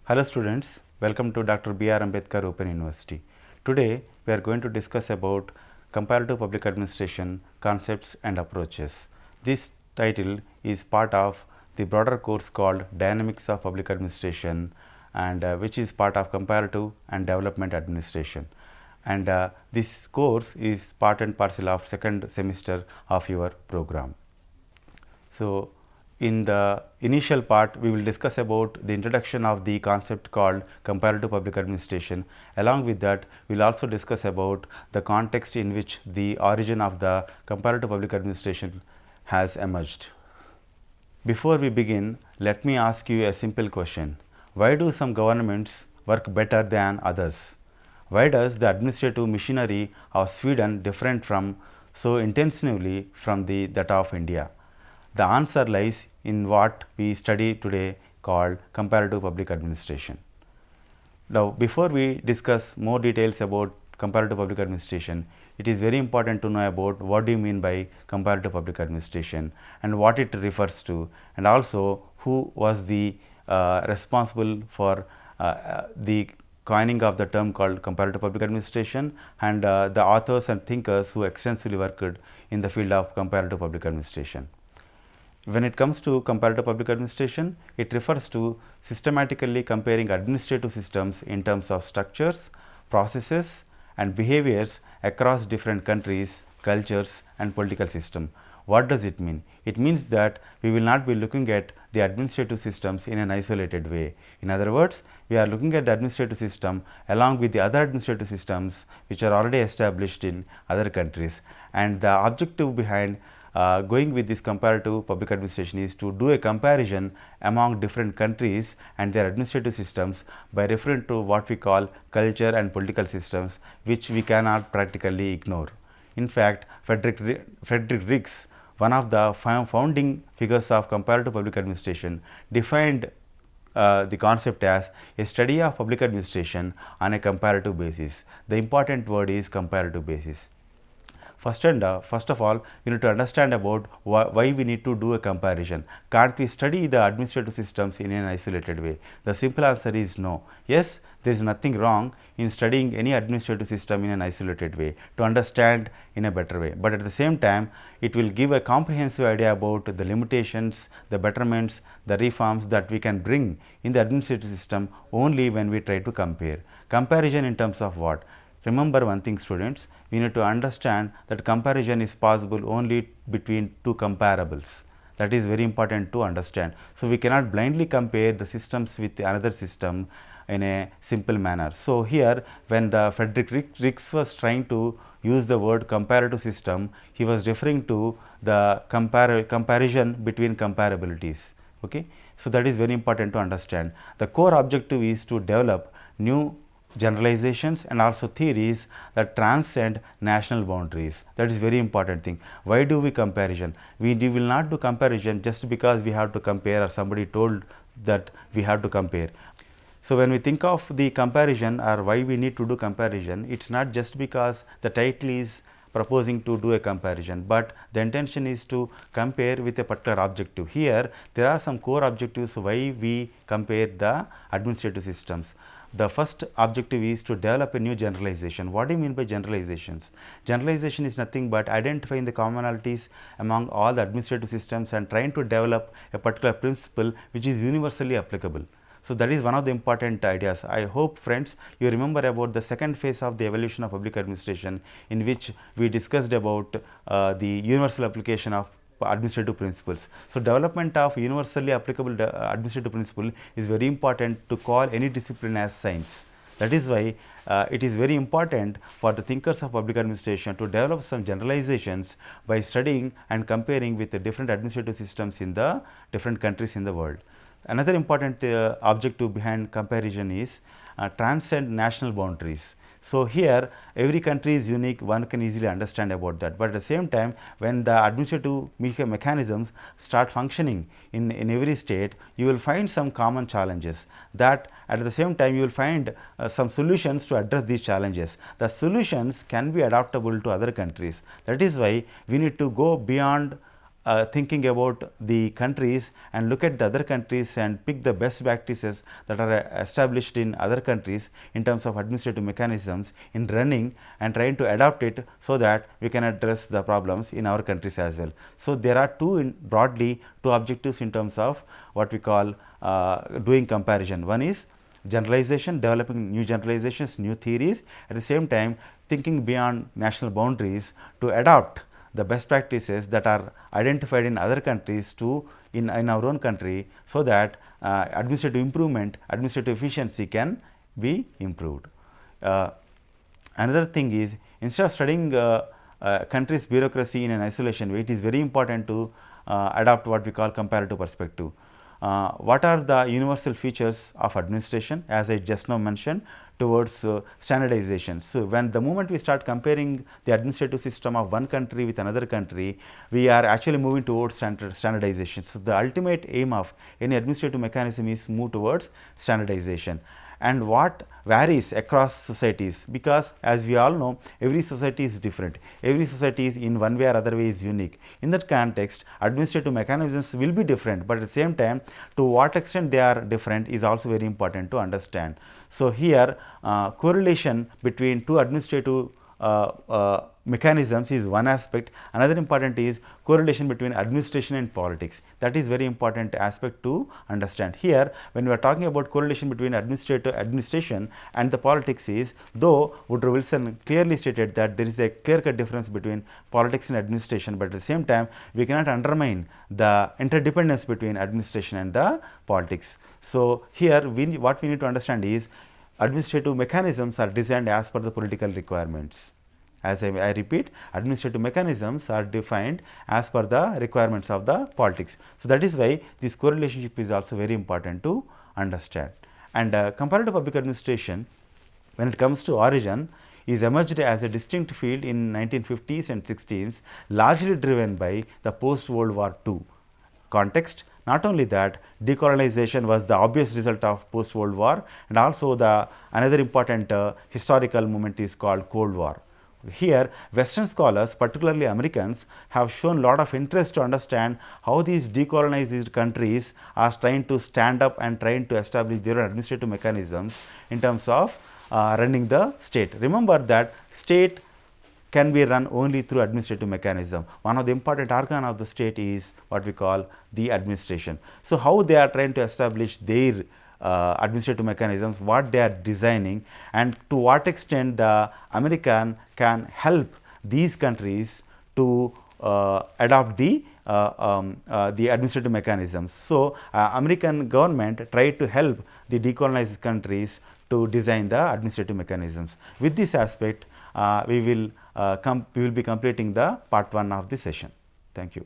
Hello students, welcome to Dr. B.R. Ambedkar Open University. Today we are going to discuss about comparative public administration concepts and approaches. This title is part of the broader course called Dynamics of Public Administration and which is part of comparative and development administration. And this course is part and parcel of second semester of your program. So, in the initial part, we will discuss about the introduction of the concept called comparative public administration. Along with that, we will also discuss about the context in which the origin of the comparative public administration has emerged. Before we begin, let me ask you a simple question. Why do some governments work better than others? Why does the administrative machinery of Sweden different from so intensively from that of India? The answer lies in what we study today called comparative public administration. Now, before we discuss more details about comparative public administration, it is very important to know about what do you mean by comparative public administration and what it refers to, and also who was the responsible for the coining of the term called comparative public administration, and the authors and thinkers who extensively worked in the field of comparative public administration. When it comes to comparative public administration, it refers to systematically comparing administrative systems in terms of structures, processes and behaviors across different countries, cultures and political system. What does it mean? It means that we will not be looking at the administrative systems in an isolated way. In other words, we are looking at the administrative system along with the other administrative systems which are already established in other countries, and the objective behind going with this comparative public administration is to do a comparison among different countries and their administrative systems by referring to what we call culture and political systems, which we cannot practically ignore. In fact, Frederick Rix, one of the founding figures of comparative public administration, defined the concept as a study of public administration on a comparative basis. The important word is comparative basis. First of all, we need to understand about why we need to do a comparison. Can't we study the administrative systems in an isolated way? The simple answer is no. Yes, there is nothing wrong in studying any administrative system in an isolated way to understand in a better way. But at the same time, it will give a comprehensive idea about the limitations, the betterments, the reforms that we can bring in the administrative system only when we try to compare. Comparison in terms of what? Remember one thing, students, we need to understand that comparison is possible only between two comparables. That is very important to understand. So, we cannot blindly compare the systems with another system in a simple manner. So, here when the Frederick Rix was trying to use the word comparative system, he was referring to the comparison between comparabilities. Okay? So, that is very important to understand. The core objective is to develop new generalizations and also theories that transcend national boundaries. That is very important thing. Why do we comparison? We will not do comparison just because we have to compare or somebody told that we have to compare. So, when we think of the comparison or why we need to do comparison, it is not just because the title is proposing to do a comparison, but the intention is to compare with a particular objective. Here there are some core objectives why we compare the administrative systems. The first objective is to develop a new generalization. What do you mean by generalizations? Generalization is nothing but identifying the commonalities among all the administrative systems and trying to develop a particular principle which is universally applicable. So, that is one of the important ideas. I hope, friends, you remember about the second phase of the evolution of public administration, in which we discussed about the universal application of administrative principles. So, development of universally applicable administrative principle is very important to call any discipline as science. That is why it is very important for the thinkers of public administration to develop some generalizations by studying and comparing with the different administrative systems in the different countries in the world. Another important objective behind comparison is transcend national boundaries. So, here every country is unique, one can easily understand about that, but at the same time when the administrative mechanisms start functioning in every state, you will find some common challenges, that at the same time you will find some solutions to address these challenges. The solutions can be adaptable to other countries. That is why we need to go beyond thinking about the countries and look at the other countries and pick the best practices that are established in other countries in terms of administrative mechanisms in running and trying to adapt it so that we can address the problems in our countries as well. So, there are broadly two objectives in terms of what we call doing comparison. One is generalization, developing new generalizations, new theories, at the same time thinking beyond national boundaries to adopt the best practices that are identified in other countries to in our own country, so that administrative improvement, administrative efficiency can be improved. Another thing is, instead of studying country's bureaucracy in an isolation way, it is very important to adopt what we call comparative perspective. What are the universal features of administration, as I just now mentioned, towards standardization. So, when the moment we start comparing the administrative system of one country with another country, we are actually moving towards standardization. So, the ultimate aim of any administrative mechanism is move towards standardization. And what varies across societies, because as we all know, every society is different, every society is in one way or other way is unique. In that context, administrative mechanisms will be different, but at the same time to what extent they are different is also very important to understand. So, here correlation between two administrative mechanisms is one aspect. Another important is correlation between administration and politics. That is very important aspect to understand. Here, when we are talking about correlation between administration and the politics is, though Woodrow Wilson clearly stated that there is a clear-cut difference between politics and administration, but at the same time we cannot undermine the interdependence between administration and the politics. So, here what we need to understand is administrative mechanisms are designed as per the political requirements. As I repeat, administrative mechanisms are defined as per the requirements of the politics. So, that is why this correlationship is also very important to understand. And comparative public administration, when it comes to origin, is emerged as a distinct field in 1950s and 60s, largely driven by the post-World War II context. Not only that, decolonization was the obvious result of post-World War, and also the another important historical movement is called Cold War. Here, Western scholars, particularly Americans, have shown lot of interest to understand how these decolonized countries are trying to stand up and trying to establish their administrative mechanisms in terms of running the state. Remember that state can be run only through administrative mechanism. One of the important organ of the state is what we call the administration. So, how they are trying to establish their administrative mechanisms, what they are designing, and to what extent the American can help these countries to adopt the administrative mechanisms. So, American government tried to help the decolonized countries to design the administrative mechanisms. With this aspect, we will be completing the part 1 of the session. Thank you.